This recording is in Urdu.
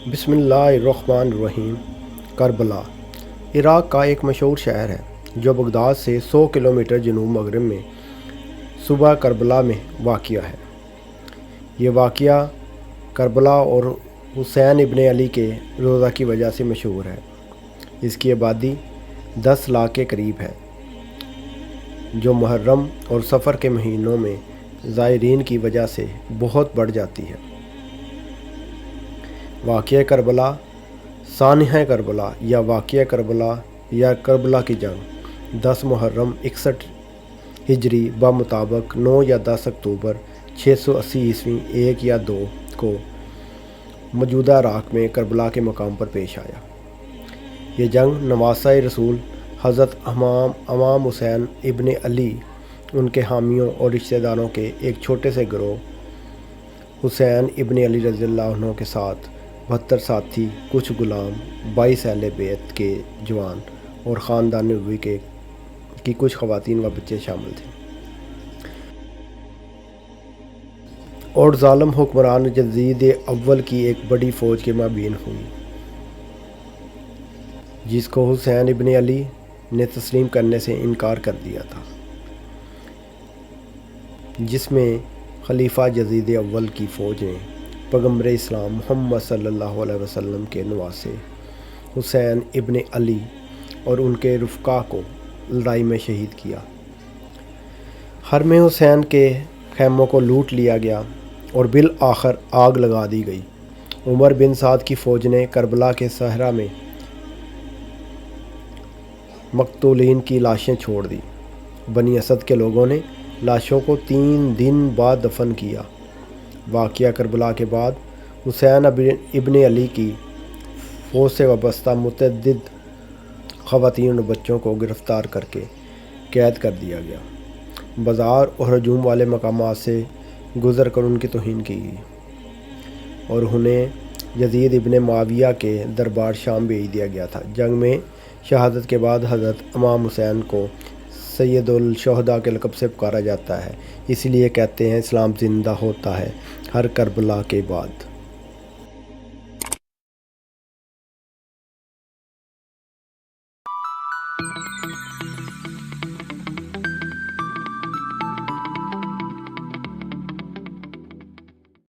بسم اللہ الرحمن الرحیم۔ کربلا عراق کا ایک مشہور شہر ہے جو بغداد سے 100 کلومیٹر جنوب مغرب میں صوبہ کربلا میں واقع ہے۔ یہ واقعہ کربلا اور حسین ابن علی کے روضہ کی وجہ سے مشہور ہے۔ اس کی آبادی 10 لاکھ کے قریب ہے، جو محرم اور صفر کے مہینوں میں زائرین کی وجہ سے بہت بڑھ جاتی ہے۔ واقعہ کربلا، سانحہ کربلا یا واقعہ کربلا یا کربلا کی جنگ 10 محرم 61 ہجری بمطابق 9 یا 10 اکتوبر 680 عیسوی 1 یا 2 کو موجودہ عراق میں کربلا کے مقام پر پیش آیا۔ یہ جنگ نواسہ رسول حضرت امام حسین ابن علی، ان کے حامیوں اور رشتہ داروں کے ایک چھوٹے سے گروہ حسین ابن علی رضی اللہ عنہ کے ساتھ 72 ساتھی، کچھ غلام، 22 اہل بیت کے جوان اور خاندان نبوی کی کچھ خواتین و بچے شامل تھے، اور ظالم حکمران یزید اول کی ایک بڑی فوج کے مابین ہوئی، جس کو حسین ابن علی نے تسلیم کرنے سے انکار کر دیا تھا، جس میں خلیفہ یزید اول کی فوج نے پیغمبر اسلام محمد صلی اللہ علیہ وسلم کے نواسے حسین ابن علی اور ان کے رفقا کو لڑائی میں شہید کیا۔ حرم حسین کے خیموں کو لوٹ لیا گیا اور بالآخر آگ لگا دی گئی۔ عمر بن سعد کی فوج نے کربلا کے صحرا میں مقتولین کی لاشیں چھوڑ دی۔ بنی اسد کے لوگوں نے لاشوں کو 3 دن بعد دفن کیا۔ واقعہ کربلا کے بعد حسین ابن علی کی فوج سے وابستہ متعدد خواتین اور بچوں کو گرفتار کر کے قید کر دیا گیا۔ بازار اور ہجوم والے مقامات سے گزر کر ان کی توہین کی گئی اور انہیں یزید ابن معاویہ کے دربار شام بھیج دیا گیا تھا۔ جنگ میں شہادت کے بعد حضرت امام حسین کو سید الشہداء کے لقب سے پکارا جاتا ہے، اسی لیے کہتے ہیں اسلام زندہ ہوتا ہے ہر کربلا کے بعد۔